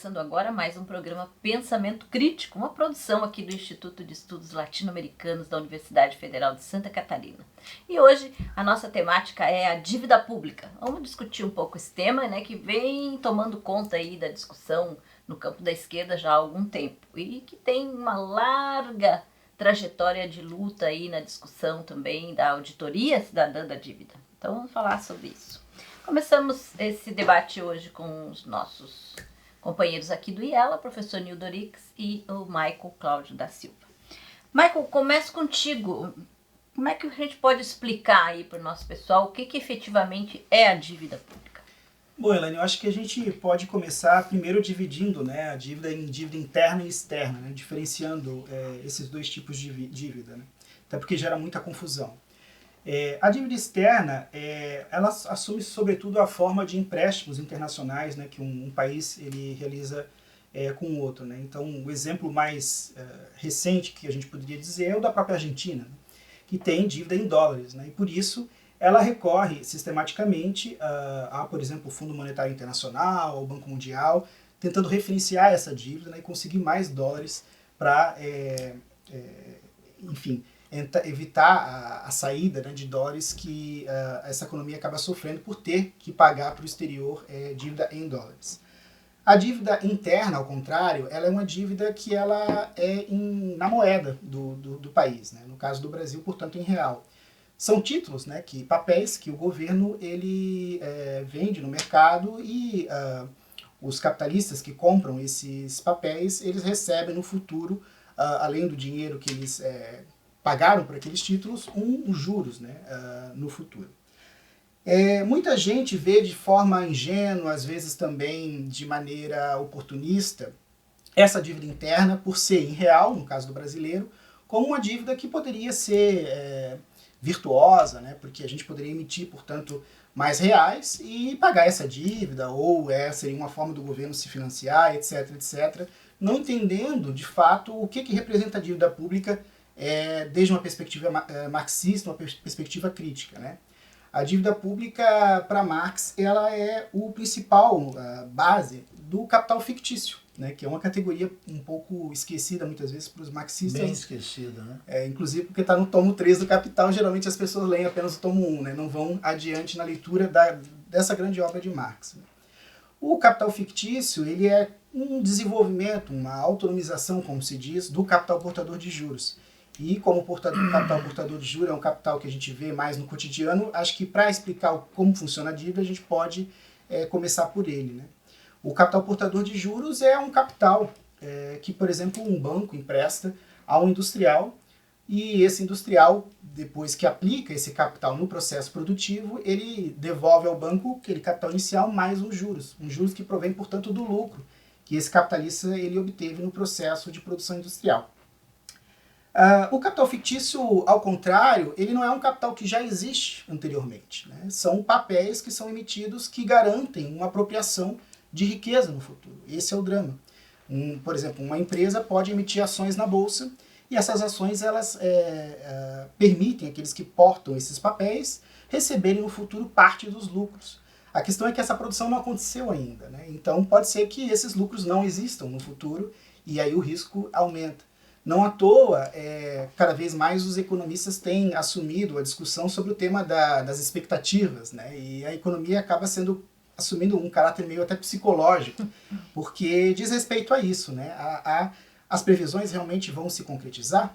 começando agora mais um programa Pensamento Crítico, uma produção aqui do Instituto de Estudos Latino-Americanos da Universidade Federal de Santa Catarina. E hoje a nossa temática é a dívida pública. Vamos discutir um pouco esse tema, né, que vem tomando conta aí da discussão no campo da esquerda já há algum tempo e que tem uma larga trajetória de luta aí na discussão também da auditoria cidadã da dívida. Então vamos falar sobre isso. Começamos esse debate hoje com os nossos companheiros aqui do IELA, professor Nildo Orix e o Michael Cláudio da Silva. Michael, começo contigo. Como é que a gente pode explicar aí para o nosso pessoal o que efetivamente é a dívida pública? Bom, Elaine, eu acho que a gente pode começar primeiro dividindo, né, a dívida em dívida interna e externa, né, diferenciando esses dois tipos de dívida, né, até porque gera muita confusão. A dívida externa, ela assume sobretudo a forma de empréstimos internacionais, né, que um país ele realiza com o outro, né. Então, o exemplo mais recente que a gente poderia dizer é o da própria Argentina, né, que tem dívida em dólares, né, e por isso ela recorre sistematicamente por exemplo, o Fundo Monetário Internacional, ao Banco Mundial, tentando referenciar essa dívida, né, e conseguir mais dólares para, enfim, evitar a saída, né, de dólares que essa economia acaba sofrendo por ter que pagar para o exterior dívida em dólares. A dívida interna, ao contrário, ela é uma dívida que ela é na moeda do país, né, no caso do Brasil, portanto, em real. São títulos, né, papéis que o governo ele vende no mercado e os capitalistas que compram esses papéis, eles recebem no futuro, além do dinheiro que eles pagaram por aqueles títulos, juros, né, no futuro. Muita gente vê de forma ingênua, às vezes também de maneira oportunista, essa dívida interna, por ser em real, no caso do brasileiro, como uma dívida que poderia ser virtuosa, né, porque a gente poderia emitir, portanto, mais reais e pagar essa dívida, ou seria uma forma do governo se financiar, etc, etc, não entendendo, de fato, o que representa a dívida pública desde uma perspectiva marxista, uma perspectiva crítica, né? A dívida pública, para Marx, ela é o principal base do capital fictício, né, que é uma categoria um pouco esquecida muitas vezes para os marxistas. Bem esquecida, né? Inclusive porque está no tomo 3 do Capital, geralmente as pessoas leem apenas o tomo 1, né, não vão adiante na leitura dessa grande obra de Marx. O capital fictício ele é um desenvolvimento, uma autonomização, como se diz, do capital portador de juros. E como o capital portador de juros é um capital que a gente vê mais no cotidiano, acho que para explicar como funciona a dívida, a gente pode começar por ele, né? O capital portador de juros é um capital que, por exemplo, um banco empresta a um industrial, e esse industrial, depois que aplica esse capital no processo produtivo, ele devolve ao banco aquele capital inicial mais os juros que provém, portanto, do lucro que esse capitalista ele obteve no processo de produção industrial. O capital fictício, ao contrário, ele não é um capital que já existe anteriormente, né? São papéis que são emitidos que garantem uma apropriação de riqueza no futuro. Esse é o drama. Por exemplo, uma empresa pode emitir ações na bolsa e essas ações elas permitem aqueles que portam esses papéis receberem no futuro parte dos lucros. A questão é que essa produção não aconteceu ainda, né? Então pode ser que esses lucros não existam no futuro e aí o risco aumenta. Não à toa, cada vez mais os economistas têm assumido a discussão sobre o tema das expectativas, né? E a economia acaba assumindo um caráter meio até psicológico, porque diz respeito a isso, né? As previsões realmente vão se concretizar?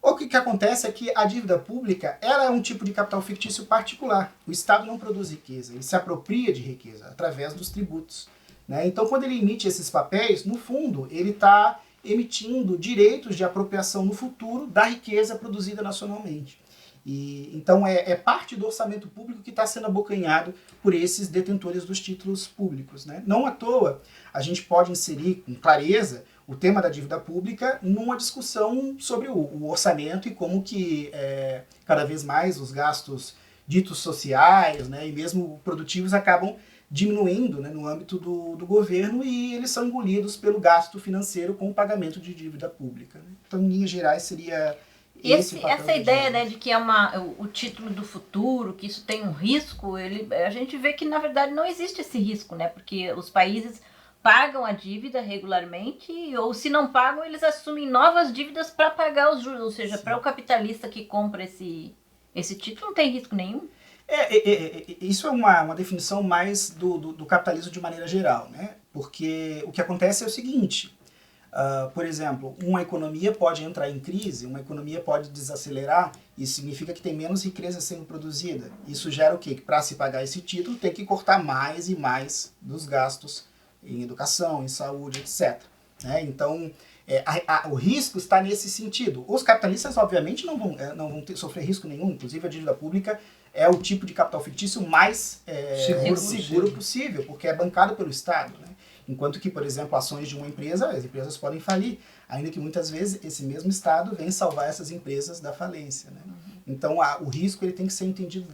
O que acontece é que a dívida pública ela é um tipo de capital fictício particular. O Estado não produz riqueza, ele se apropria de riqueza através dos tributos, né? Então, quando ele emite esses papéis, no fundo, ele está emitindo direitos de apropriação no futuro da riqueza produzida nacionalmente. Então é parte do orçamento público que está sendo abocanhado por esses detentores dos títulos públicos, né? Não à toa a gente pode inserir com clareza o tema da dívida pública numa discussão sobre o orçamento e como que cada vez mais os gastos ditos sociais, né, e mesmo produtivos acabam diminuindo, né, no âmbito do governo e eles são engolidos pelo gasto financeiro com o pagamento de dívida pública, né? Então, em linhas gerais, seria essa ideia, né, de que é o título do futuro, que isso tem um risco, a gente vê que, na verdade, não existe esse risco, né? Porque os países pagam a dívida regularmente, ou se não pagam, eles assumem novas dívidas para pagar os juros. Ou seja, para o capitalista que compra esse título não tem risco nenhum. Isso é uma definição mais do capitalismo de maneira geral, né? Porque o que acontece é o seguinte, por exemplo, uma economia pode entrar em crise, uma economia pode desacelerar, isso significa que tem menos riqueza sendo produzida. Isso gera o quê? Que para se pagar esse título tem que cortar mais e mais dos gastos em educação, em saúde, etc. Né? Então, o risco está nesse sentido. Os capitalistas, obviamente, não vão sofrer risco nenhum, inclusive a dívida pública é o tipo de capital fictício mais seguro possível, porque é bancado pelo Estado. Né? Enquanto que, por exemplo, ações de uma empresa, as empresas podem falir, ainda que muitas vezes esse mesmo Estado vem salvar essas empresas da falência. Né? Então, o risco ele tem que ser entendido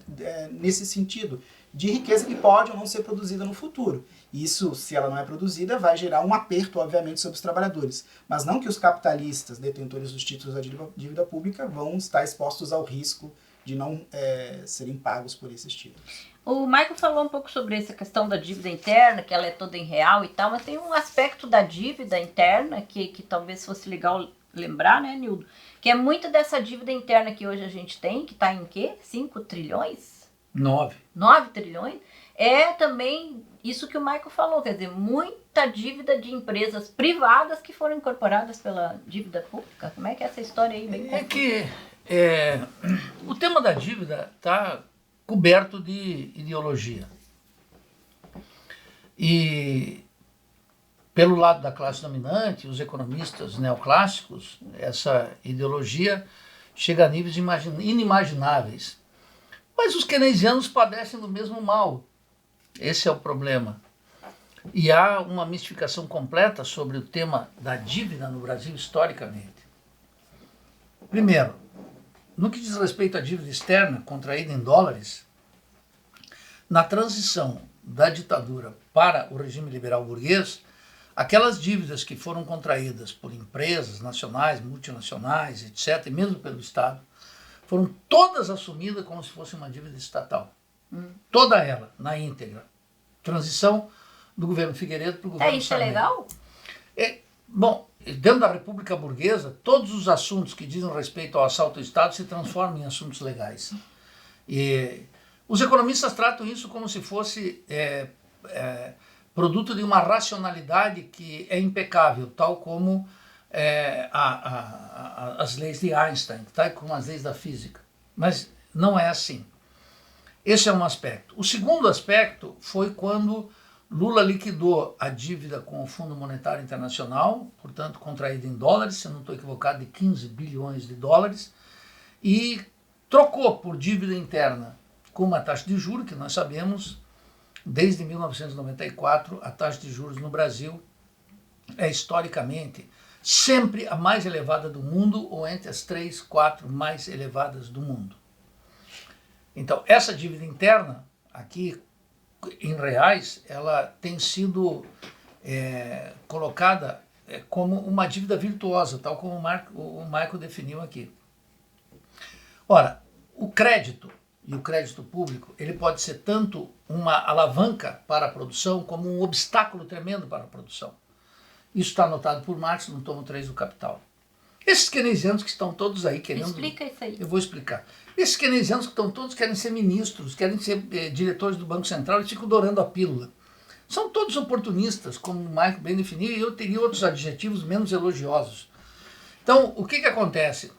nesse sentido, de riqueza que pode ou não ser produzida no futuro. Isso, se ela não é produzida, vai gerar um aperto, obviamente, sobre os trabalhadores. Mas não que os capitalistas, detentores dos títulos da dívida pública, vão estar expostos ao risco de não serem pagos por esses títulos. O Michael falou um pouco sobre essa questão da dívida interna, que ela é toda em real e tal, mas tem um aspecto da dívida interna que talvez fosse legal lembrar, né, Nildo? Que é muito dessa dívida interna que hoje a gente tem, que está em quê? 5 trilhões? 9. 9 trilhões? É também isso que o Michael falou, quer dizer, muita dívida de empresas privadas que foram incorporadas pela dívida pública. Como é que é essa história aí? Bem que o tema da dívida está coberto de ideologia. E pelo lado da classe dominante, os economistas neoclássicos, essa ideologia chega a níveis inimagináveis. Mas os keynesianos padecem do mesmo mal. Esse é o problema. E há uma mistificação completa sobre o tema da dívida no Brasil historicamente. Primeiro, no que diz respeito à dívida externa contraída em dólares, na transição da ditadura para o regime liberal burguês, aquelas dívidas que foram contraídas por empresas nacionais, multinacionais, etc., e mesmo pelo Estado, foram todas assumidas como se fosse uma dívida estatal. Toda ela, na íntegra. Transição do governo Figueiredo para o governo isso Sarney. É legal? Bom, dentro da República Burguesa, todos os assuntos que dizem respeito ao assalto ao Estado se transformam em assuntos legais. E os economistas tratam isso como se fosse produto de uma racionalidade que é impecável, tal como as leis de Einstein, tal como as leis da física. Mas não é assim. Esse é um aspecto. O segundo aspecto foi quando Lula liquidou a dívida com o Fundo Monetário Internacional, portanto contraída em dólares, se não estou equivocado, de 15 bilhões de dólares, e trocou por dívida interna com uma taxa de juros, que nós sabemos, desde 1994, a taxa de juros no Brasil é historicamente sempre a mais elevada do mundo, ou entre as 3, 4 mais elevadas do mundo. Então, essa dívida interna, aqui em reais, ela tem sido colocada como uma dívida virtuosa, tal como o Michael definiu aqui. Ora, o crédito e o crédito público, ele pode ser tanto uma alavanca para a produção como um obstáculo tremendo para a produção. Isso está anotado por Marx no tomo 3 do Capital. Esses keynesianos que estão todos aí querendo... Explica isso aí. Eu vou explicar. Esses keynesianos que estão todos querem ser ministros, querem ser diretores do Banco Central e ficam dourando a pílula. São todos oportunistas, como o Michael bem definiu, e eu teria outros adjetivos menos elogiosos. Então, o que acontece?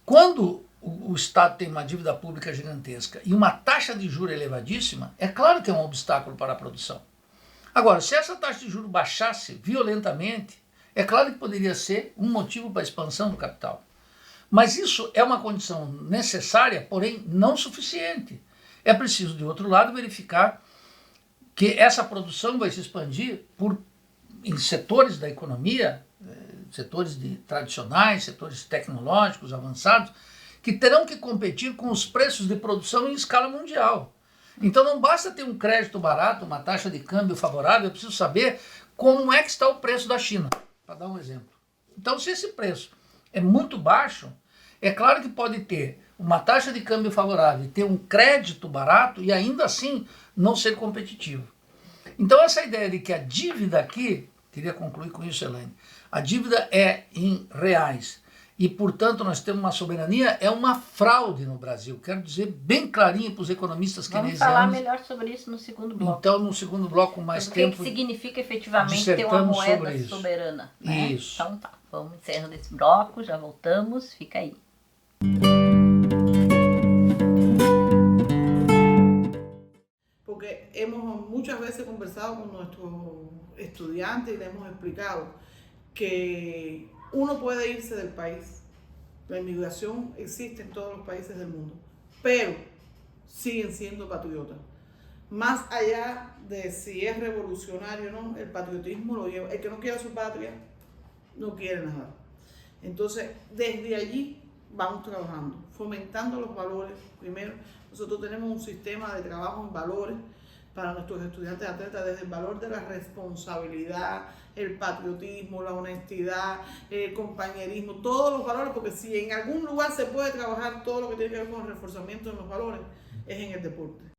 Quando o Estado tem uma dívida pública gigantesca e uma taxa de juros elevadíssima, é claro que é um obstáculo para a produção. Agora, se essa taxa de juros baixasse violentamente, é claro que poderia ser um motivo para a expansão do capital. Mas isso é uma condição necessária, porém não suficiente. É preciso, de outro lado, verificar que essa produção vai se expandir em setores da economia, setores tradicionais, setores tecnológicos avançados, que terão que competir com os preços de produção em escala mundial. Então não basta ter um crédito barato, uma taxa de câmbio favorável, é preciso saber como é que está o preço da China, para dar um exemplo. Então, se esse preço é muito baixo, é claro que pode ter uma taxa de câmbio favorável, ter um crédito barato e ainda assim não ser competitivo. Então essa ideia de que a dívida aqui, queria concluir com isso, Elaine, a dívida é em reais e, portanto, nós temos uma soberania, é uma fraude no Brasil. Quero dizer bem clarinho para os economistas keynesianos. Vamos falar melhor sobre isso no segundo bloco. Então, no segundo bloco, com mais tempo, o que significa efetivamente ter uma moeda soberana. Né? Isso. Então tá, vamos encerrando esse bloco, já voltamos, fica aí. Porque hemos muchas veces conversado con nuestros estudiantes y le hemos explicado que uno puede irse del país. La inmigración existe en todos los países del mundo, pero siguen siendo patriotas. Más allá de si es revolucionario o no, el patriotismo lo lleva. El que no quiere su patria no quiere nada. Entonces, desde allí vamos trabajando, fomentando los valores. Primero, nosotros tenemos un sistema de trabajo en valores para nuestros estudiantes atletas, desde el valor de la responsabilidad, el patriotismo, la honestidad, el compañerismo, todos los valores, porque si en algún lugar se puede trabajar todo lo que tiene que ver con el reforzamiento de los valores, es en el deporte.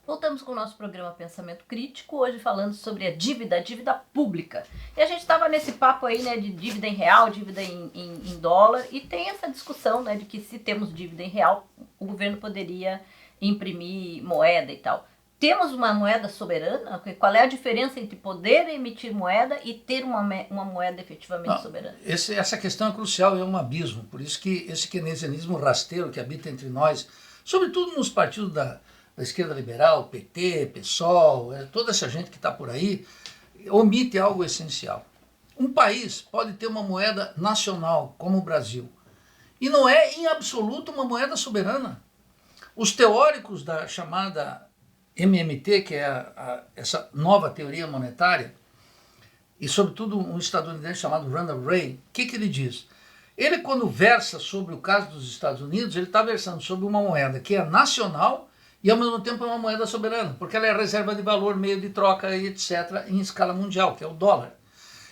Voltamos com o nosso programa Pensamento Crítico, hoje falando sobre a dívida pública. E a gente estava nesse papo aí, né, de dívida em real, dívida em dólar, e tem essa discussão, né, de que se temos dívida em real, o governo poderia imprimir moeda e tal. Temos uma moeda soberana? Qual é a diferença entre poder emitir moeda e ter uma moeda efetivamente soberana? Essa questão é crucial, é um abismo. Por isso que esse keynesianismo rasteiro que habita entre nós, sobretudo nos partidos da esquerda liberal, PT, PSOL, toda essa gente que está por aí, omite algo essencial. Um país pode ter uma moeda nacional, como o Brasil, e não é em absoluto uma moeda soberana. Os teóricos da chamada MMT, que é essa nova teoria monetária, e sobretudo um estadunidense chamado Randall Wray, o que ele diz? Ele, quando versa sobre o caso dos Estados Unidos, ele está versando sobre uma moeda que é nacional e, ao mesmo tempo, é uma moeda soberana, porque ela é reserva de valor, meio de troca e etc., em escala mundial, que é o dólar.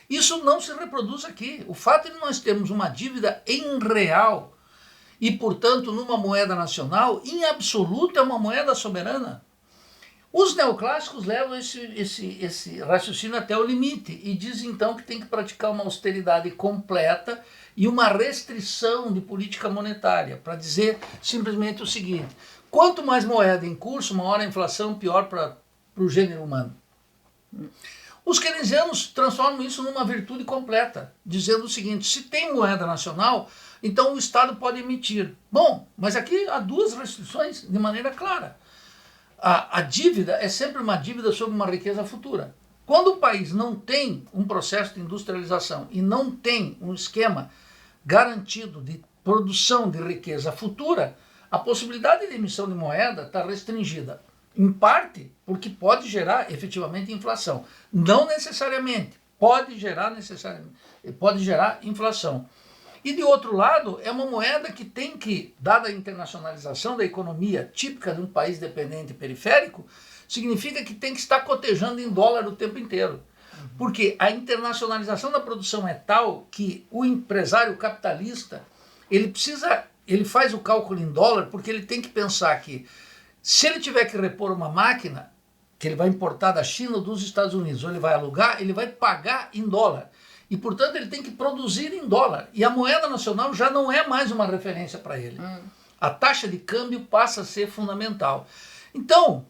Isso não se reproduz aqui. O fato de nós termos uma dívida em real e, portanto, numa moeda nacional, em absoluto é uma moeda soberana. Os neoclássicos levam esse raciocínio até o limite e dizem, então, que tem que praticar uma austeridade completa e uma restrição de política monetária, para dizer simplesmente o seguinte: quanto mais moeda em curso, maior a inflação, pior para o gênero humano. Os keynesianos transformam isso numa virtude completa, dizendo o seguinte: se tem moeda nacional, então o Estado pode emitir. Bom, mas aqui há duas restrições de maneira clara. A dívida é sempre uma dívida sobre uma riqueza futura. Quando o país não tem um processo de industrialização e não tem um esquema garantido de produção de riqueza futura, a possibilidade de emissão de moeda está restringida. Em parte porque pode gerar efetivamente inflação. Não necessariamente, pode gerar inflação. E de outro lado, é uma moeda que tem que, dada a internacionalização da economia típica de um país dependente e periférico, significa que tem que estar cotejando em dólar o tempo inteiro. Porque a internacionalização da produção é tal que o empresário capitalista, ele faz o cálculo em dólar porque ele tem que pensar que, se ele tiver que repor uma máquina que ele vai importar da China ou dos Estados Unidos, ou ele vai alugar, ele vai pagar em dólar. E, portanto, ele tem que produzir em dólar. E a moeda nacional já não é mais uma referência para ele. A taxa de câmbio passa a ser fundamental. Então,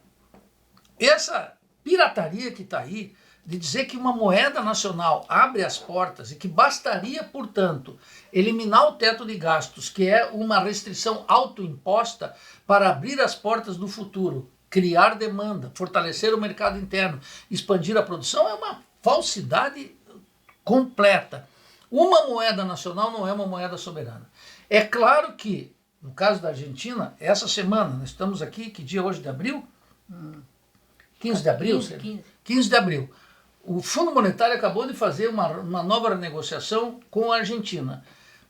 essa pirataria que está aí, de dizer que uma moeda nacional abre as portas e que bastaria, portanto, eliminar o teto de gastos, que é uma restrição autoimposta, para abrir as portas do futuro, criar demanda, fortalecer o mercado interno, expandir a produção, é uma falsidade completa. Uma moeda nacional não é uma moeda soberana. É claro que, no caso da Argentina, essa semana, nós estamos aqui, que dia hoje de abril? 15 de abril? 15 de abril. O Fundo Monetário acabou de fazer uma nova renegociação com a Argentina.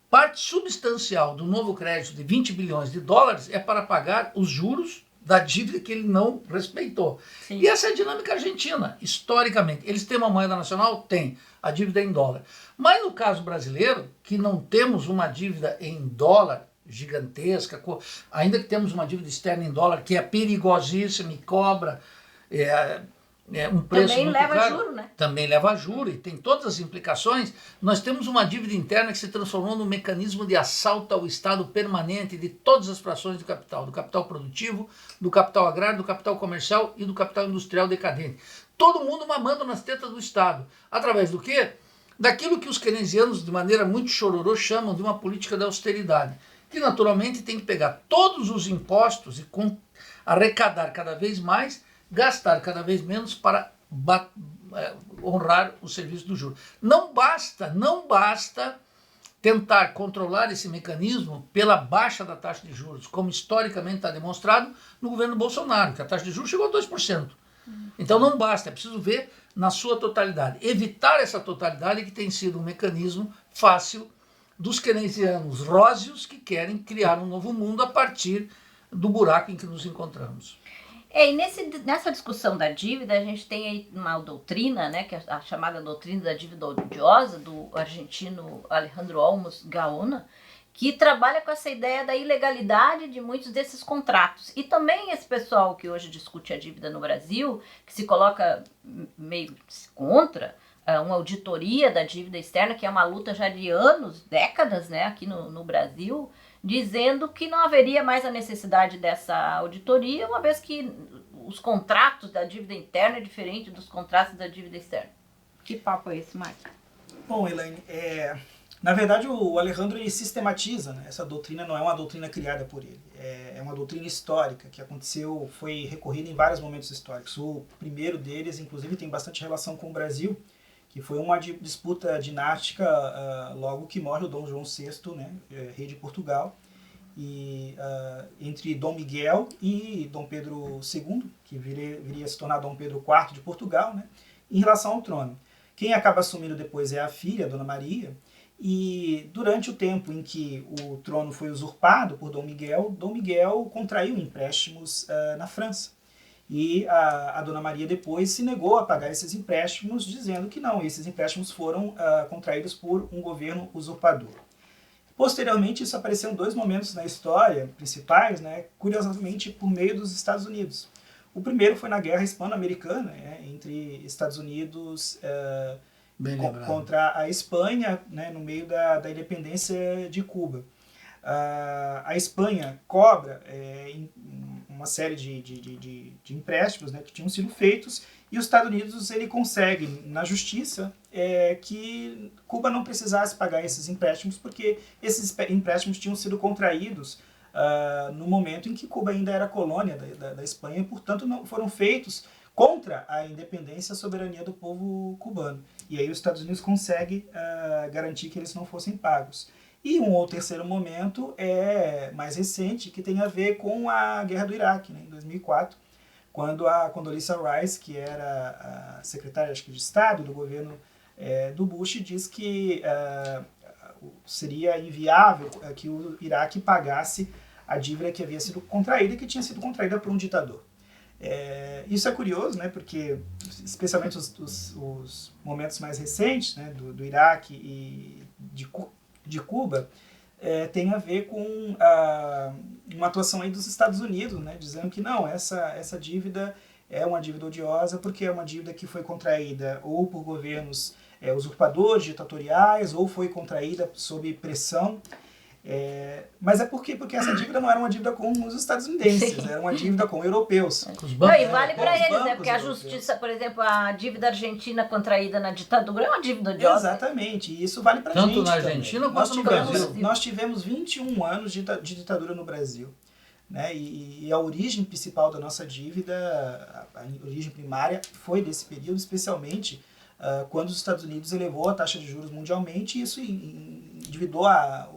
Parte substancial do novo crédito de 20 bilhões de dólares é para pagar os juros da dívida que ele não respeitou. Sim. E essa é a dinâmica argentina, historicamente. Eles têm uma moeda nacional? Tem. A dívida é em dólar. Mas no caso brasileiro, que não temos uma dívida em dólar gigantesca, ainda que temos uma dívida externa em dólar que é perigosíssima e cobra um preço também muito leva caro, juro, né? também leva juro e tem todas as implicações. Nós temos uma dívida interna que se transformou num mecanismo de assalto ao Estado permanente de todas as frações do capital produtivo, do capital agrário, do capital comercial e do capital industrial decadente. Todo mundo mamando nas tetas do Estado. Através do quê? Daquilo que os keynesianos, de maneira muito chororô, chamam de uma política da austeridade, que naturalmente tem que pegar todos os impostos e arrecadar cada vez mais, gastar cada vez menos para honrar o serviço do juro. Não basta tentar controlar esse mecanismo pela baixa da taxa de juros, como historicamente está demonstrado no governo Bolsonaro, que a taxa de juros chegou a 2%. Então não basta, é preciso ver na sua totalidade. Evitar essa totalidade que tem sido um mecanismo fácil dos keynesianos róseos que querem criar um novo mundo a partir do buraco em que nos encontramos. E nessa discussão da dívida, a gente tem aí uma doutrina, né, que é a chamada doutrina da dívida odiosa, do argentino Alejandro Olmos Gaona, que trabalha com essa ideia da ilegalidade de muitos desses contratos. E também esse pessoal que hoje discute a dívida no Brasil, que se coloca meio contra uma auditoria da dívida externa, que é uma luta já de anos, décadas, né, aqui no Brasil, dizendo que não haveria mais a necessidade dessa auditoria, uma vez que os contratos da dívida interna é diferente dos contratos da dívida externa. Que papo é esse, Marco? Bom, Elaine, na verdade o Alejandro ele sistematiza, né? Essa doutrina não é uma doutrina criada por ele, é uma doutrina histórica que aconteceu, foi recorrida em vários momentos históricos. O primeiro deles, inclusive, tem bastante relação com o Brasil, que foi uma disputa dinástica logo que morre o Dom João VI, né, rei de Portugal, e entre Dom Miguel e Dom Pedro II, que viria a se tornar Dom Pedro IV de Portugal, né, em relação ao trono. Quem acaba assumindo depois é a filha, Dona Maria, e durante o tempo em que o trono foi usurpado por Dom Miguel contraiu empréstimos na França. E a Dona Maria depois se negou a pagar esses empréstimos, dizendo que não, esses empréstimos foram contraídos por um governo usurpador. Posteriormente, isso apareceu em dois momentos na história principais, né, curiosamente por meio dos Estados Unidos. O primeiro foi na Guerra Hispano-Americana, entre Estados Unidos contra a Espanha, né, no meio da independência de Cuba. A Espanha cobra uma série de empréstimos, né, que tinham sido feitos, e os Estados Unidos ele consegue, na justiça, que Cuba não precisasse pagar esses empréstimos, porque esses empréstimos tinham sido contraídos no momento em que Cuba ainda era colônia da Espanha, e, portanto, não foram feitos contra a independência e a soberania do povo cubano. E aí os Estados Unidos conseguem garantir que eles não fossem pagos. E um terceiro momento é mais recente, que tem a ver com a Guerra do Iraque, né, em 2004, quando a Condoleezza Rice, que era a secretária acho que de Estado do governo do Bush, diz que seria inviável que o Iraque pagasse a dívida que havia sido contraída e que tinha sido contraída por um ditador. Isso é curioso, né, porque especialmente os momentos mais recentes, né, do Iraque e de Cuba, tem a ver com uma atuação aí dos Estados Unidos, né, dizendo que não, essa dívida é uma dívida odiosa porque é uma dívida que foi contraída ou por governos usurpadores, ditatoriais, ou foi contraída sob pressão. Mas é porque essa dívida não era uma dívida com os estadunidenses, era uma dívida com europeus. Não, e vale para eles, né? Porque a justiça, por exemplo, a dívida argentina contraída na ditadura é uma dívida odiosa. Exatamente, e isso vale para a gente. Tanto na Argentina quanto no Brasil. Nós tivemos 21 anos de ditadura no Brasil. Né? E a origem principal da nossa dívida, a origem primária, foi desse período, especialmente quando os Estados Unidos elevou a taxa de juros mundialmente, e isso endividou a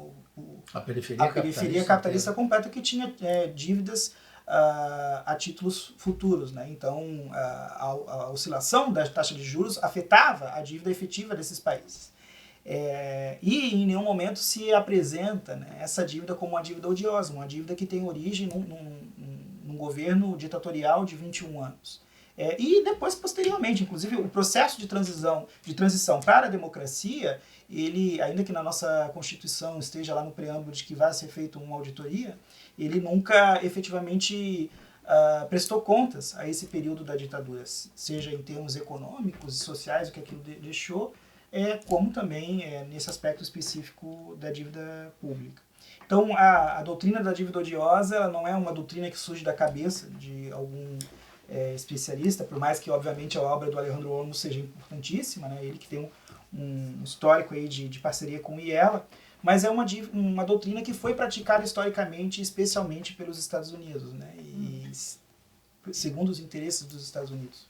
periferia capitalista completa, que tinha dívidas a títulos futuros. Né? Então, a oscilação da taxa de juros afetava a dívida efetiva desses países. E em nenhum momento se apresenta, né, essa dívida como uma dívida odiosa, uma dívida que tem origem num governo ditatorial de 21 anos. E depois, posteriormente, inclusive, o processo de transição para a democracia, ele, ainda que na nossa Constituição esteja lá no preâmbulo de que vai ser feita uma auditoria, ele nunca efetivamente prestou contas a esse período da ditadura, seja em termos econômicos e sociais, o que aquilo deixou, como também nesse aspecto específico da dívida pública. Então, a doutrina da dívida odiosa ela não é uma doutrina que surge da cabeça de algum especialista, por mais que, obviamente, a obra do Alejandro Olmos seja importantíssima, né? Ele que tem um histórico aí de parceria com o IELA, mas é uma doutrina que foi praticada historicamente, especialmente pelos Estados Unidos, né? E segundo os interesses dos Estados Unidos.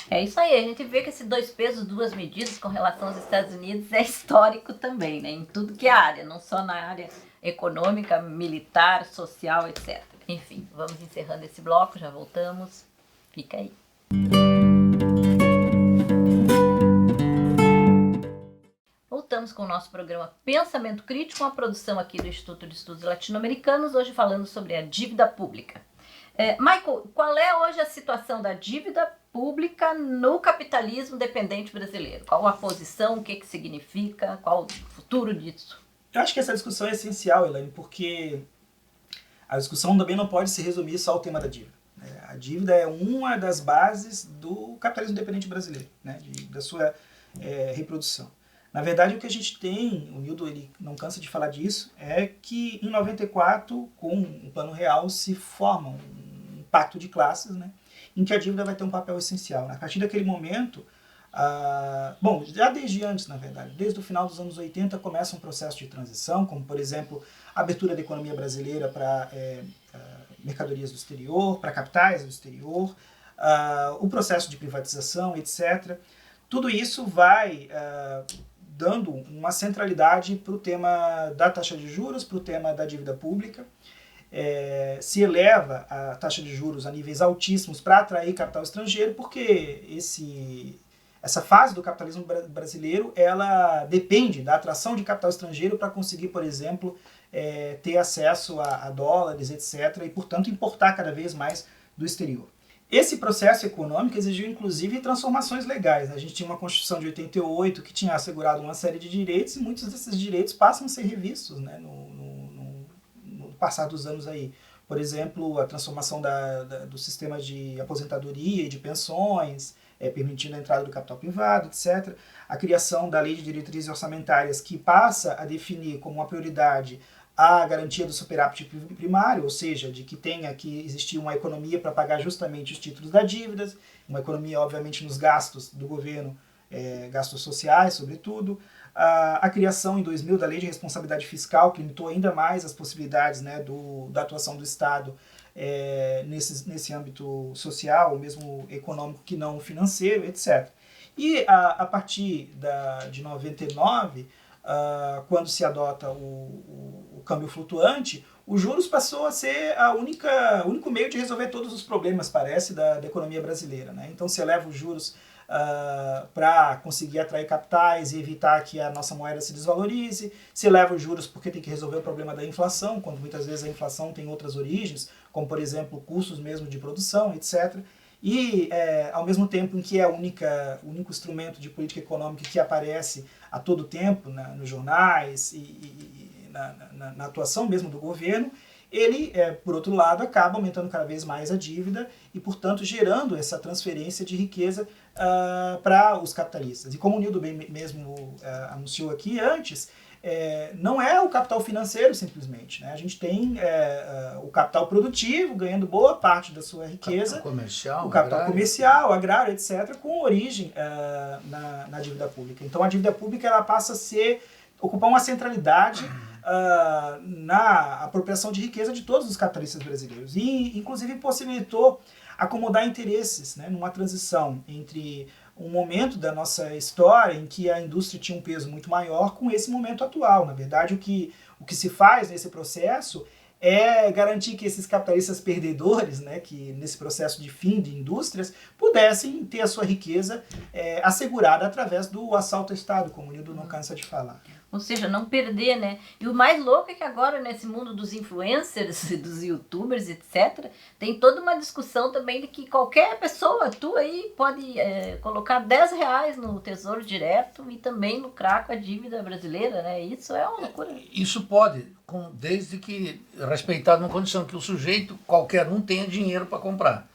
É isso aí, a gente vê que esse 2 pesos, 2 medidas com relação aos Estados Unidos é histórico também, né? Em tudo que é área, não só na área econômica, militar, social, etc. Enfim, vamos encerrando esse bloco, já voltamos. Fica aí. Voltamos com o nosso programa Pensamento Crítico, uma produção aqui do Instituto de Estudos Latino-Americanos, hoje falando sobre a dívida pública. Michael, qual é hoje a situação da dívida pública no capitalismo dependente brasileiro? Qual a posição, o que significa, qual o futuro disso? Eu acho que essa discussão é essencial, Elaine, porque a discussão também não pode se resumir só ao tema da dívida. A dívida é uma das bases do capitalismo dependente brasileiro, né, da sua reprodução. Na verdade, o que a gente tem, o Nildo ele não cansa de falar disso, é que em 94, com o Plano Real, se forma um pacto de classes, né, em que a dívida vai ter um papel essencial. A partir daquele momento, bom, já desde antes, na verdade, desde o final dos anos 80 começa um processo de transição, como, por exemplo, a abertura da economia brasileira para mercadorias do exterior, para capitais do exterior, o processo de privatização, etc. Tudo isso vai dando uma centralidade para o tema da taxa de juros, para o tema da dívida pública. Se eleva a taxa de juros a níveis altíssimos para atrair capital estrangeiro, porque essa fase do capitalismo brasileiro ela depende da atração de capital estrangeiro para conseguir, por exemplo, ter acesso a dólares, etc., e, portanto, importar cada vez mais do exterior. Esse processo econômico exigiu, inclusive, transformações legais. A gente tinha uma Constituição de 88 que tinha assegurado uma série de direitos e muitos desses direitos passam a ser revistos, né, no passar dos anos aí. Por exemplo, a transformação do sistema de aposentadoria e de pensões, permitindo a entrada do capital privado, etc. A criação da Lei de Diretrizes Orçamentárias, que passa a definir como uma prioridade a garantia do superávit primário, ou seja, de que tenha que existir uma economia para pagar justamente os títulos das dívidas, uma economia, obviamente, nos gastos do governo, gastos sociais, sobretudo. A criação, em 2000, da Lei de Responsabilidade Fiscal, que limitou ainda mais as possibilidades, né, da atuação do Estado nesse âmbito social, ou mesmo econômico, que não financeiro, etc. E a partir de 99, quando se adota o câmbio flutuante, os juros passou a ser o único meio de resolver todos os problemas, parece, da economia brasileira, né? Então se eleva os juros para conseguir atrair capitais e evitar que a nossa moeda se desvalorize, se eleva os juros porque tem que resolver o problema da inflação, quando muitas vezes a inflação tem outras origens, como por exemplo custos mesmo de produção, etc. E ao mesmo tempo em que é o único instrumento de política econômica que aparece a todo tempo nos jornais e na atuação mesmo do governo, ele, por outro lado, acaba aumentando cada vez mais a dívida e, portanto, gerando essa transferência de riqueza para os capitalistas. E como o Nildo bem mesmo anunciou aqui antes, não é o capital financeiro simplesmente, né? A gente tem o capital produtivo ganhando boa parte da sua riqueza, o capital comercial, agrário, etc., com origem na dívida pública. Então a dívida pública ela passa a ocupar uma centralidade na apropriação de riqueza de todos os capitalistas brasileiros e inclusive possibilitou acomodar interesses, né, numa transição entre um momento da nossa história em que a indústria tinha um peso muito maior com esse momento atual. Na verdade, o que se faz nesse processo é garantir que esses capitalistas perdedores, né, que nesse processo de fim de indústrias, pudessem ter a sua riqueza assegurada através do assalto ao Estado, como o Nildo não cansa de falar. Ou seja, não perder, né? E o mais louco é que agora, nesse mundo dos influencers, dos youtubers, etc., tem toda uma discussão também de que qualquer pessoa, tu aí, pode colocar R$10 no Tesouro Direto e também lucrar com a dívida brasileira, né? Isso é uma loucura. Isso pode, desde que respeitado uma condição que o sujeito, qualquer um, tenha dinheiro para comprar.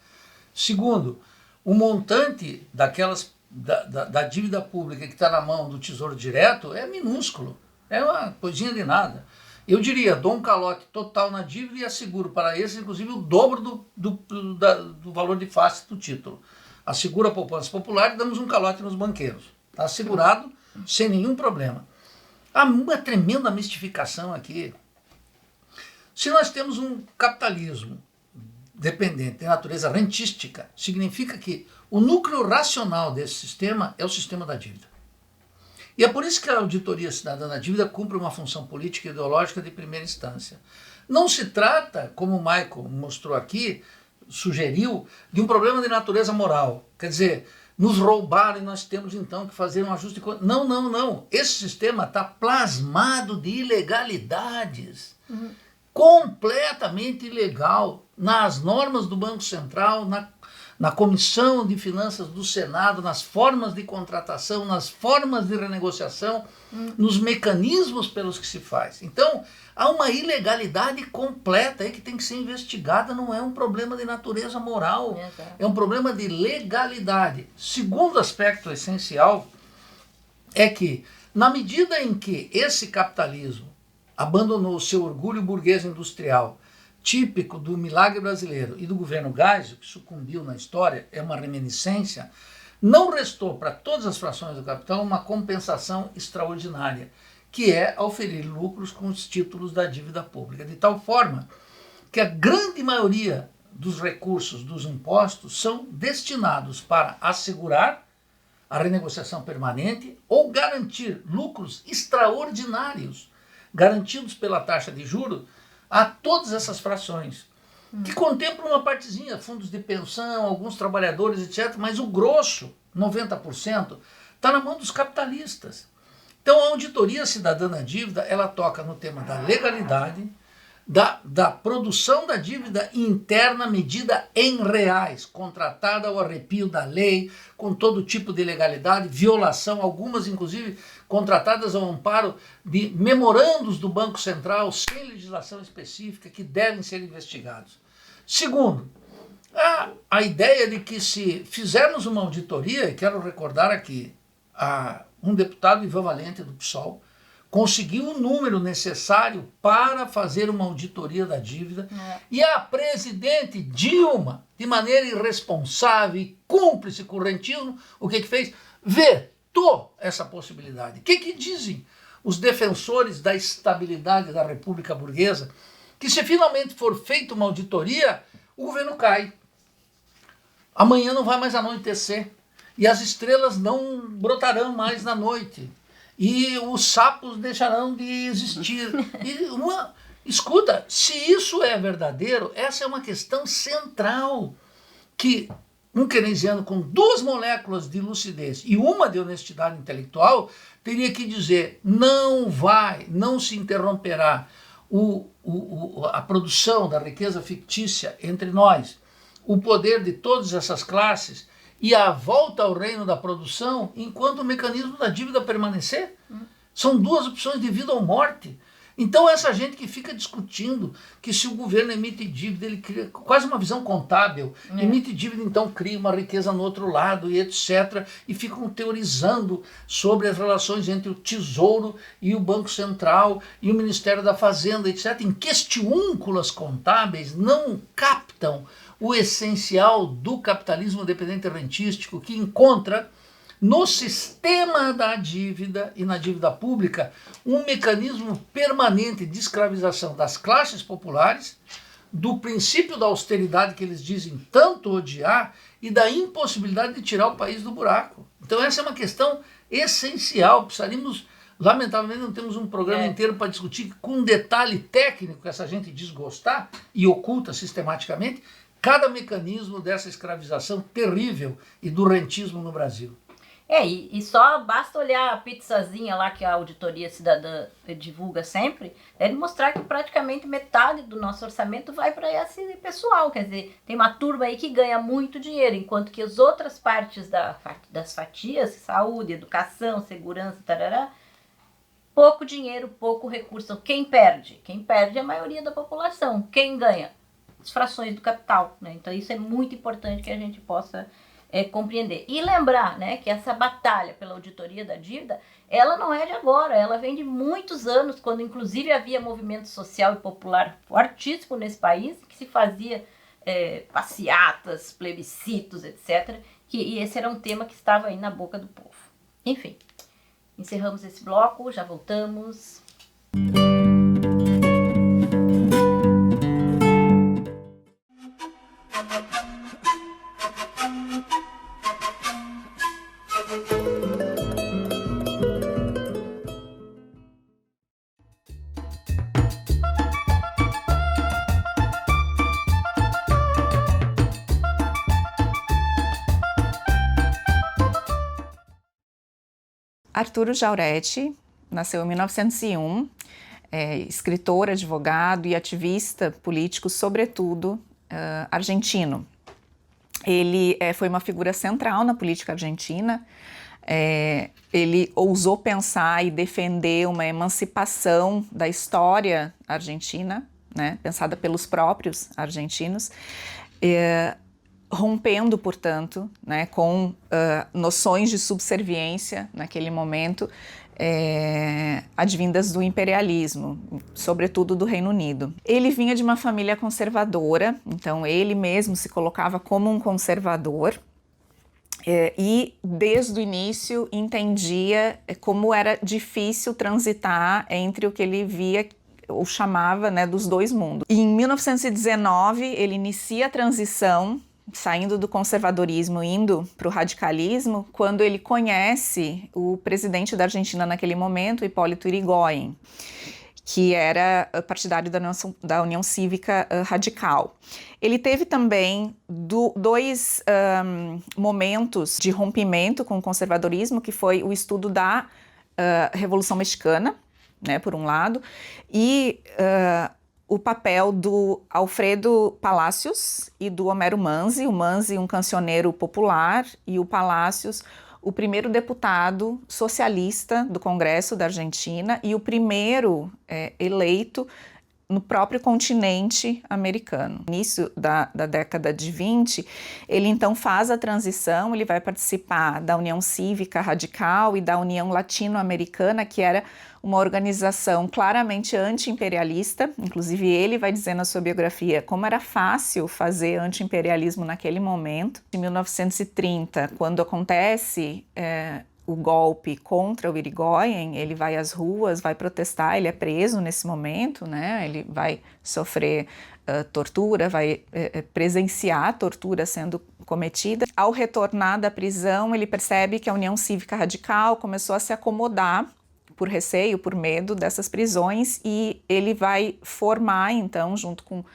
Segundo, o montante da dívida pública que está na mão do Tesouro Direto é minúsculo, é uma coisinha de nada. Eu diria, dou um calote total na dívida e asseguro para esse, inclusive, o dobro do valor de face do título. Asseguro a poupança popular e damos um calote nos banqueiros. Está assegurado, sem nenhum problema. Há uma tremenda mistificação aqui. Se nós temos um capitalismo dependente de natureza rentística, significa que o núcleo racional desse sistema é o sistema da dívida. E é por isso que a Auditoria Cidadã da Dívida cumpre uma função política e ideológica de primeira instância. Não se trata, como o Michael mostrou aqui, sugeriu, de um problema de natureza moral. Quer dizer, nos roubaram e nós temos então que fazer um ajuste de contas. Não, não, não. Esse sistema está plasmado de ilegalidades. Completamente ilegal nas normas do Banco Central, na Comissão de Finanças do Senado, nas formas de contratação, nas formas de renegociação, nos mecanismos pelos que se faz. Então, há uma ilegalidade completa aí que tem que ser investigada, não é um problema de natureza moral, é um problema de legalidade. Segundo aspecto essencial é que, na medida em que esse capitalismo abandonou o seu orgulho burguês industrial, típico do milagre brasileiro e do governo Geisel, que sucumbiu na história, é uma reminiscência, não restou para todas as frações do capital uma compensação extraordinária, que é oferir lucros com os títulos da dívida pública, de tal forma que a grande maioria dos recursos dos impostos são destinados para assegurar a renegociação permanente ou garantir lucros extraordinários, garantidos pela taxa de juros, a todas essas frações, que contemplam uma partezinha, fundos de pensão, alguns trabalhadores, etc., mas o grosso, 90%, está na mão dos capitalistas. Então a Auditoria Cidadã da Dívida, ela toca no tema da legalidade, da produção da dívida interna medida em reais, contratada ao arrepio da lei, com todo tipo de ilegalidade, violação, algumas inclusive contratadas ao amparo de memorandos do Banco Central sem legislação específica que devem ser investigados. Segundo, a ideia de que se fizermos uma auditoria, e quero recordar aqui, um deputado, Ivan Valente, do PSOL, conseguiu o número necessário para fazer uma auditoria da dívida, e a presidente Dilma, de maneira irresponsável e cúmplice com o rentismo, o que fez? Vetou essa possibilidade. O que dizem os defensores da estabilidade da República Burguesa? Que se finalmente for feita uma auditoria, o governo cai. Amanhã não vai mais anoitecer, e as estrelas não brotarão mais na noite. E os sapos deixarão de existir. Escuta, se isso é verdadeiro, essa é uma questão central, que um keynesiano com 2 moléculas de lucidez e uma de honestidade intelectual teria que dizer: não se interromperá a produção da riqueza fictícia entre nós, o poder de todas essas classes e a volta ao reino da produção enquanto o mecanismo da dívida permanecer. São 2 opções de vida ou morte. Então essa gente que fica discutindo que se o governo emite dívida, ele cria quase uma visão contábil, emite dívida, então cria uma riqueza no outro lado e etc. E ficam teorizando sobre as relações entre o Tesouro e o Banco Central e o Ministério da Fazenda, etc. Em questiúnculas contábeis não captam o essencial do capitalismo dependente rentístico, que encontra no sistema da dívida e na dívida pública um mecanismo permanente de escravização das classes populares, do princípio da austeridade que eles dizem tanto odiar e da impossibilidade de tirar o país do buraco. Então essa é uma questão essencial. Precisaríamos, lamentavelmente não temos um programa inteiro para discutir com detalhe técnico que essa gente diz gostar e oculta sistematicamente cada mecanismo dessa escravização terrível e do rentismo no Brasil. E só basta olhar a pizzazinha lá que a Auditoria Cidadã divulga sempre, é mostrar que praticamente metade do nosso orçamento vai para esse pessoal. Quer dizer, tem uma turma aí que ganha muito dinheiro, enquanto que as outras partes das fatias, saúde, educação, segurança, tarará, pouco dinheiro, pouco recurso. Quem perde? Quem perde é a maioria da população. Quem ganha? As frações do capital, né? Então isso é muito importante que a gente possa compreender. E lembrar, né, que essa batalha pela auditoria da dívida, ela não é de agora, ela vem de muitos anos, quando inclusive havia movimento social e popular fortíssimo nesse país, que se fazia passeatas, plebiscitos, etc. E esse era um tema que estava aí na boca do povo. Enfim, encerramos esse bloco, já voltamos. Arturo Jauretti nasceu em 1901, escritor, advogado e ativista político, sobretudo argentino. Ele foi uma figura central na política argentina. Ele ousou pensar e defender uma emancipação da história argentina, né, pensada pelos próprios argentinos, rompendo, portanto, né, com noções de subserviência naquele momento, advindas do imperialismo, sobretudo do Reino Unido. Ele vinha de uma família conservadora, então ele mesmo se colocava como um conservador, e desde o início entendia como era difícil transitar entre o que ele via ou chamava, né, dos dois mundos. E em 1919 ele inicia a transição, saindo do conservadorismo, indo para o radicalismo, quando ele conhece o presidente da Argentina naquele momento, Hipólito Yrigoyen, que era partidário da União Cívica Radical. Ele teve também dois momentos de rompimento com o conservadorismo, que foi o estudo da Revolução Mexicana, né, por um lado, e o papel do Alfredo Palacios e do Homero Manzi, o Manzi um cancioneiro popular e o Palacios o primeiro deputado socialista do Congresso da Argentina e o primeiro eleito no próprio continente americano. No início da década de 20, ele então faz a transição, ele vai participar da União Cívica Radical e da União Latino-Americana, que era uma organização claramente anti-imperialista. Inclusive ele vai dizer na sua biografia como era fácil fazer anti-imperialismo naquele momento. Em 1930, quando acontece o golpe contra o Yrigoyen, ele vai às ruas, vai protestar, ele é preso nesse momento, né? Ele vai sofrer tortura, vai presenciar a tortura sendo cometida. Ao retornar da prisão, ele percebe que a União Cívica Radical começou a se acomodar por receio, por medo dessas prisões, e ele vai formar, então, junto com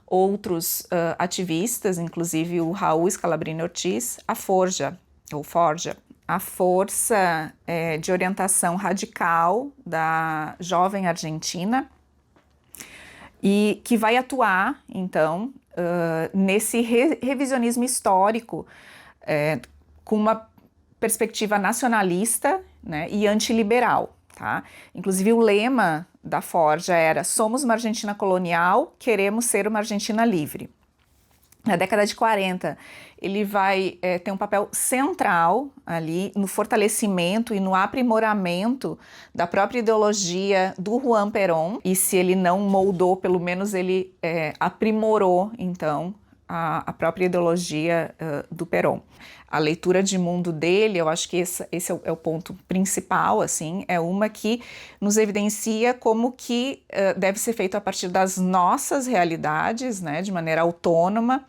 outros ativistas, inclusive o Raul Scalabrini Ortiz, a Forja, ou Forja, a força de orientação radical da jovem Argentina, e que vai atuar, então, nesse revisionismo histórico, com uma perspectiva nacionalista, né, e antiliberal. Tá? Inclusive o lema da Forja era: somos uma Argentina colonial, queremos ser uma Argentina livre. Na década de 40, ele vai ter um papel central ali no fortalecimento e no aprimoramento da própria ideologia do Juan Perón, e se ele não moldou, pelo menos ele aprimorou, então, a própria ideologia do Perón. A leitura de mundo dele, eu acho que esse é o ponto principal, assim, é uma que nos evidencia como que deve ser feito a partir das nossas realidades, né, de maneira autônoma,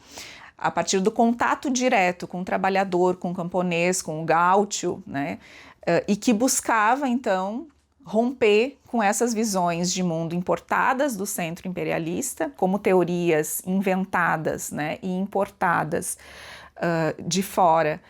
a partir do contato direto com o trabalhador, com o camponês, com o gaúcho, né, e que buscava, então, romper com essas visões de mundo importadas do centro imperialista, como teorias inventadas, né, e importadas de fora,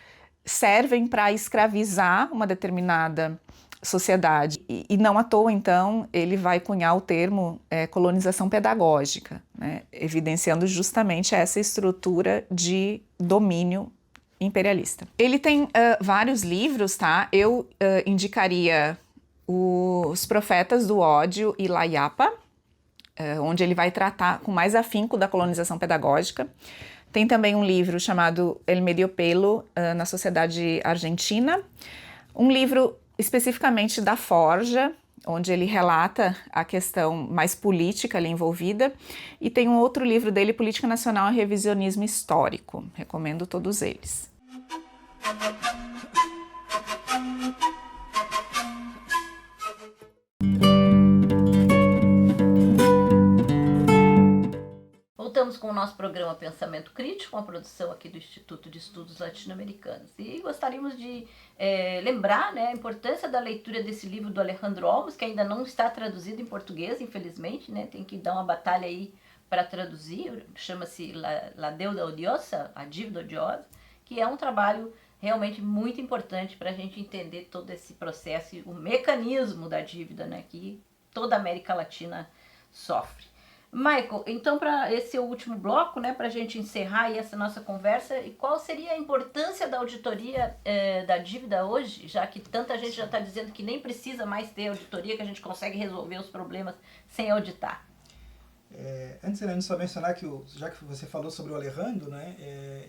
servem para escravizar uma determinada sociedade. E não à toa, então, ele vai cunhar o termo colonização pedagógica, né, evidenciando justamente essa estrutura de domínio imperialista. Ele tem vários livros, tá? Eu indicaria Os Profetas do Ódio e La Yapa, onde ele vai tratar com mais afinco da colonização pedagógica. Tem também um livro chamado El Medio Pelo na Sociedade Argentina, um livro especificamente da Forja, onde ele relata a questão mais política ali envolvida, e tem um outro livro dele, Política Nacional e Revisionismo Histórico. Recomendo todos eles. Voltamos com o nosso programa Pensamento Crítico, uma produção aqui do Instituto de Estudos Latino-Americanos. E gostaríamos de lembrar, né, a importância da leitura desse livro do Alejandro Olmos, que ainda não está traduzido em português, infelizmente, né, tem que dar uma batalha aí para traduzir, chama-se La Deuda Odiosa, A Dívida Odiosa, que é um trabalho realmente muito importante para a gente entender todo esse processo, o mecanismo da dívida, né, que toda a América Latina sofre. Michael, então para esse último bloco, né, para a gente encerrar aí essa nossa conversa, e qual seria a importância da auditoria da dívida hoje, já que tanta gente já está dizendo que nem precisa mais ter auditoria, que a gente consegue resolver os problemas sem auditar? Antes, Helene, só mencionar que, já que você falou sobre o Alejandro, né,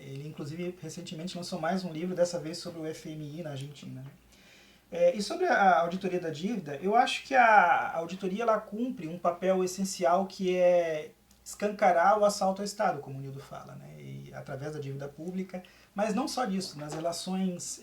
ele inclusive recentemente lançou mais um livro, dessa vez sobre o FMI na Argentina, né? E sobre a auditoria da dívida, eu acho que a auditoria ela cumpre um papel essencial, que é escancarar o assalto ao Estado, como o Nildo fala, né, e, através da dívida pública, mas não só disso, nas relações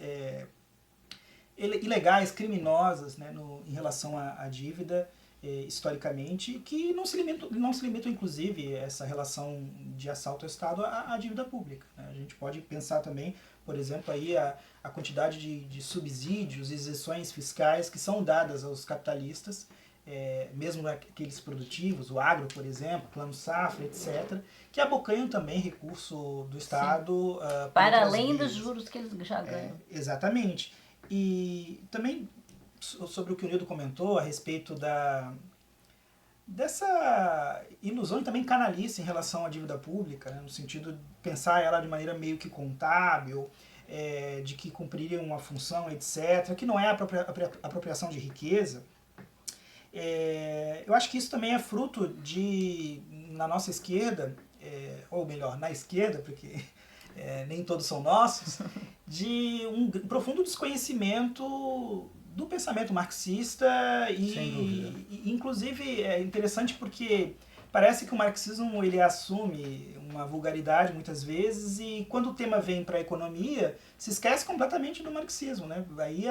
ilegais, criminosas, né, em relação à dívida, historicamente, que não se limitam, inclusive, essa relação de assalto ao Estado à dívida pública, né? A gente pode pensar também, por exemplo, aí a quantidade de subsídios e isenções fiscais que são dadas aos capitalistas, mesmo aqueles produtivos, o agro, por exemplo, plano safra, etc., que abocanham também recurso do Estado para além dos juros que eles já ganham. Exatamente. E também sobre o que o Nildo comentou a respeito dessa ilusão e também canalice em relação à dívida pública, né, no sentido de pensar ela de maneira meio que contábil, de que cumpriria uma função, etc., que não é apropriação de riqueza. Eu acho que isso também é fruto de, na nossa esquerda, ou melhor, na esquerda, porque nem todos são nossos, de um profundo desconhecimento do pensamento marxista e inclusive é interessante porque parece que o marxismo ele assume uma vulgaridade muitas vezes, e quando o tema vem para a economia se esquece completamente do marxismo, né? Aí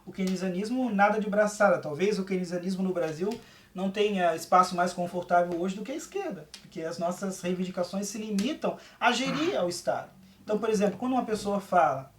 o keynesianismo nada de braçada. Talvez o keynesianismo no Brasil não tenha espaço mais confortável hoje do que a esquerda, porque as nossas reivindicações se limitam a gerir ao Estado. Então, por exemplo, quando uma pessoa fala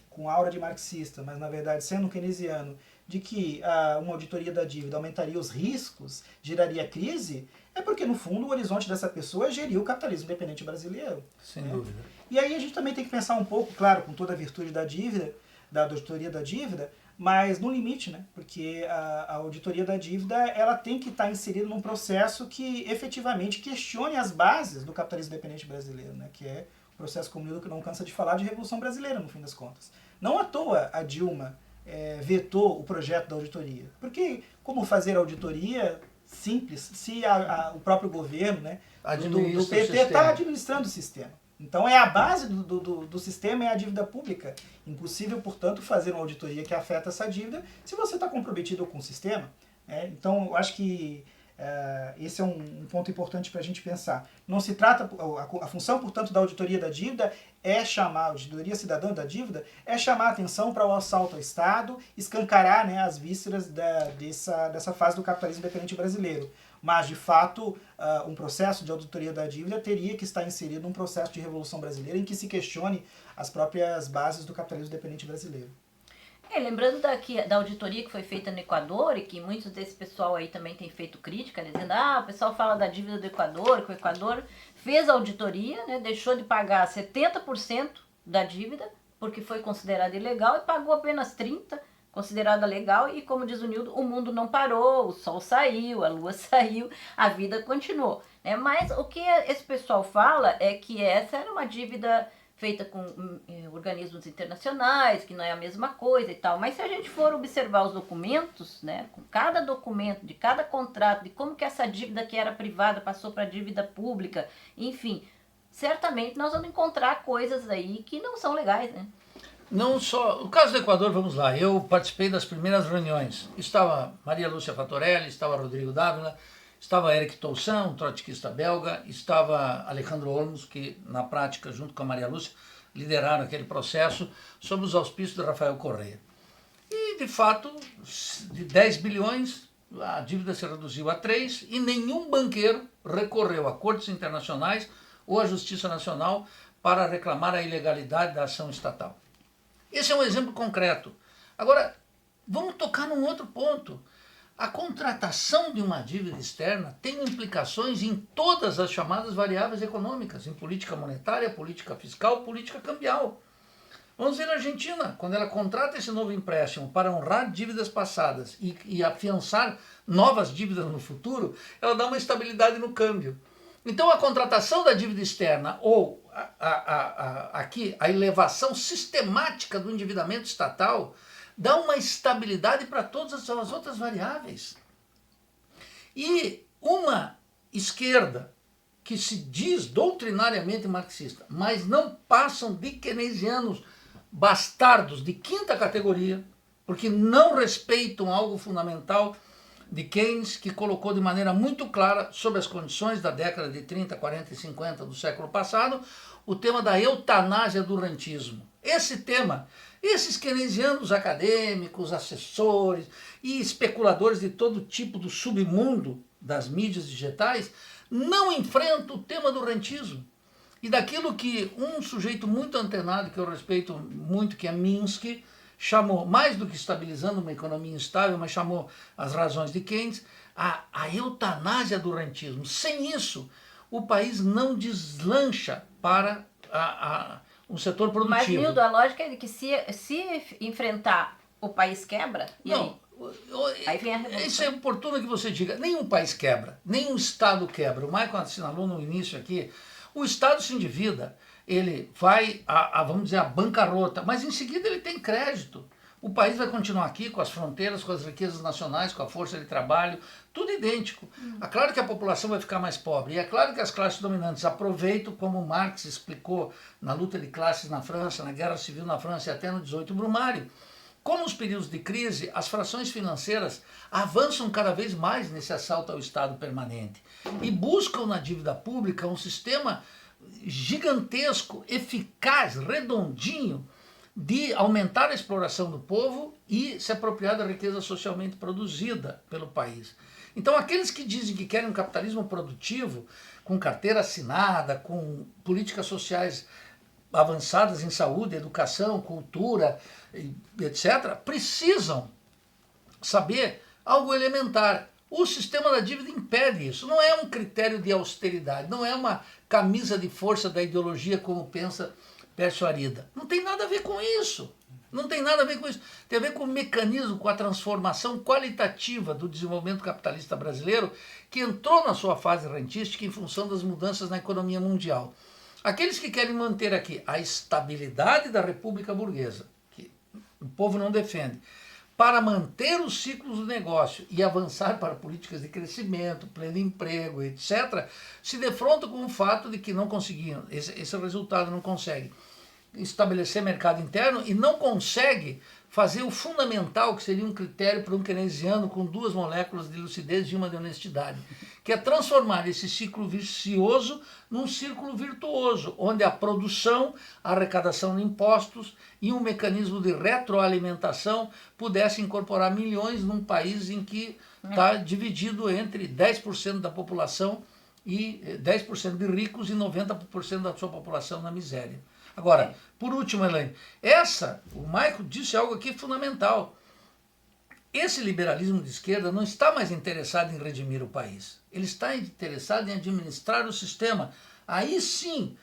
com aura de marxista, mas na verdade sendo keynesiano, de que uma auditoria da dívida aumentaria os riscos, geraria crise, é porque no fundo o horizonte dessa pessoa é gerir o capitalismo independente brasileiro. Sem dúvida. E aí a gente também tem que pensar um pouco, claro, com toda a virtude da dívida, da auditoria da dívida, mas no limite, né? Porque a auditoria da dívida ela tem que estar inserida num processo que efetivamente questione as bases do capitalismo independente brasileiro, né? Que é o processo, como o Nildo não cansa de falar, de Revolução Brasileira, no fim das contas. Não à toa a Dilma vetou o projeto da auditoria. Porque como fazer auditoria simples se o próprio governo, né, do PT está administrando o sistema? Então a base do sistema é a dívida pública. Impossível, portanto, fazer uma auditoria que afeta essa dívida se você está comprometido com o sistema. Então eu acho que esse é um ponto importante para a gente pensar. Não se trata, a função, portanto, da auditoria da dívida é chamar, a auditoria cidadã da dívida, é chamar a atenção para o assalto ao Estado, escancarar, né, as vísceras dessa fase do capitalismo independente brasileiro. Mas, de fato, um processo de auditoria da dívida teria que estar inserido num processo de revolução brasileira em que se questione as próprias bases do capitalismo independente brasileiro. Lembrando da auditoria que foi feita no Equador, e que muitos desse pessoal aí também tem feito crítica, né, dizendo, o pessoal fala da dívida do Equador, que o Equador fez a auditoria, né, deixou de pagar 70% da dívida porque foi considerada ilegal e pagou apenas 30, considerada legal, e como diz o Nildo, o mundo não parou, o sol saiu, a lua saiu, a vida continuou. Mas o que esse pessoal fala é que essa era uma dívida feita com organismos internacionais, que não é a mesma coisa e tal. Mas se a gente for observar os documentos, né, com cada documento, de cada contrato, de como que essa dívida que era privada passou para dívida pública, enfim, certamente nós vamos encontrar coisas aí que não são legais, né? Não só... O caso do Equador, vamos lá, eu participei das primeiras reuniões. Estava Maria Lúcia Fattorelli, estava Rodrigo Dávila, estava Eric Toussaint, um trotskista belga, estava Alejandro Olmos, que na prática, junto com a Maria Lúcia, lideraram aquele processo sob os auspícios de Rafael Correa. E, de fato, de 10 bilhões, a dívida se reduziu a 3 e nenhum banqueiro recorreu a cortes internacionais ou à Justiça Nacional para reclamar a ilegalidade da ação estatal. Esse é um exemplo concreto. Agora, vamos tocar num outro ponto. A contratação de uma dívida externa tem implicações em todas as chamadas variáveis econômicas, em política monetária, política fiscal, política cambial. Vamos ver a Argentina, quando ela contrata esse novo empréstimo para honrar dívidas passadas e afiançar novas dívidas no futuro, ela dá uma estabilidade no câmbio. Então a contratação da dívida externa ou aqui a elevação sistemática do endividamento estatal dá uma estabilidade para todas as outras variáveis. E uma esquerda que se diz doutrinariamente marxista, mas não passam de keynesianos bastardos de quinta categoria, porque não respeitam algo fundamental de Keynes, que colocou de maneira muito clara, sob as condições da década de 30, 40 e 50 do século passado, o tema da eutanásia do rentismo. Esse tema, esses keynesianos acadêmicos, assessores e especuladores de todo tipo do submundo das mídias digitais não enfrentam o tema do rentismo. E daquilo que um sujeito muito antenado, que eu respeito muito, que é Minsky, chamou, mais do que estabilizando uma economia instável, mas chamou as razões de Keynes, a eutanásia do rentismo. Sem isso, o país não deslancha para um setor produtivo. Mas, Nildo, a lógica é de que se enfrentar, o país quebra? E não, aí vem a revolução. Isso é oportuno que você diga. Nenhum país quebra, nenhum Estado quebra. O Michael assinalou no início aqui, o Estado se endivida, ele vai, vamos dizer, a bancarrota, mas em seguida ele tem crédito. O país vai continuar aqui com as fronteiras, com as riquezas nacionais, com a força de trabalho, tudo idêntico. É claro que a população vai ficar mais pobre, e é claro que as classes dominantes aproveitam, como Marx explicou na luta de classes na França, na Guerra Civil na França e até no 18 Brumário. Como nos períodos de crise, as frações financeiras avançam cada vez mais nesse assalto ao Estado permanente e buscam na dívida pública um sistema gigantesco, eficaz, redondinho, de aumentar a exploração do povo e se apropriar da riqueza socialmente produzida pelo país. Então aqueles que dizem que querem um capitalismo produtivo, com carteira assinada, com políticas sociais avançadas em saúde, educação, cultura, etc., precisam saber algo elementar. O sistema da dívida impede isso. Não é um critério de austeridade, não é uma camisa de força da ideologia como pensa Pércio Arida. Não tem nada a ver com isso. Não tem nada a ver com isso. Tem a ver com o mecanismo, com a transformação qualitativa do desenvolvimento capitalista brasileiro, que entrou na sua fase rentística em função das mudanças na economia mundial. Aqueles que querem manter aqui a estabilidade da República Burguesa, que o povo não defende, para manter os ciclos do negócio e avançar para políticas de crescimento, pleno emprego, etc., se defrontam com o fato de que não conseguiam, esse resultado não consegue estabelecer mercado interno e não consegue fazer o fundamental, que seria um critério para um keynesiano com duas moléculas de lucidez e uma de honestidade, que é transformar esse ciclo vicioso num círculo virtuoso, onde a produção, a arrecadação de impostos e um mecanismo de retroalimentação pudesse incorporar milhões num país em que está dividido entre 10% da população e 10% de ricos e 90% da sua população na miséria. Agora, por último, Elaine, o Michael disse algo aqui fundamental. Esse liberalismo de esquerda não está mais interessado em redimir o país. Ele está interessado em administrar o sistema. Aí sim,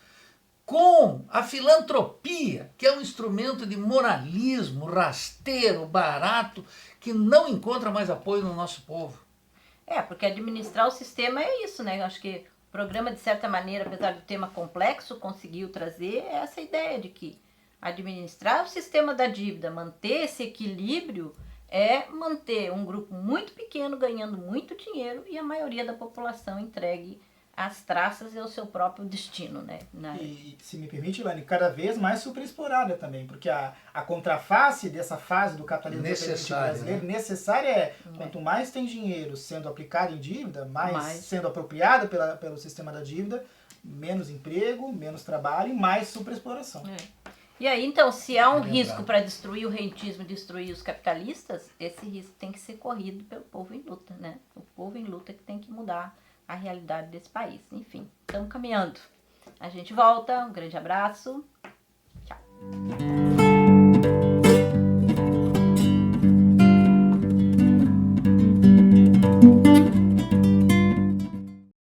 com a filantropia, que é um instrumento de moralismo rasteiro, barato, que não encontra mais apoio no nosso povo. Porque administrar o sistema é isso, né? Eu acho que o programa, de certa maneira, apesar do tema complexo, conseguiu trazer essa ideia de que administrar o sistema da dívida, manter esse equilíbrio, é manter um grupo muito pequeno ganhando muito dinheiro e a maioria da população entregue às traças e ao seu próprio destino, né? E, se me permite, Ilane, cada vez mais superexplorada também, porque a contraface dessa fase do capitalismo brasileiro necessária é, quanto mais tem dinheiro sendo aplicado em dívida, mais sendo apropriado pelo sistema da dívida, menos emprego, menos trabalho e mais superexploração. E aí, então, se há um risco para destruir o rentismo, destruir os capitalistas, esse risco tem que ser corrido pelo povo em luta, né? O povo em luta que tem que mudar a realidade desse país. Enfim, estamos caminhando. A gente volta. Um grande abraço. Tchau.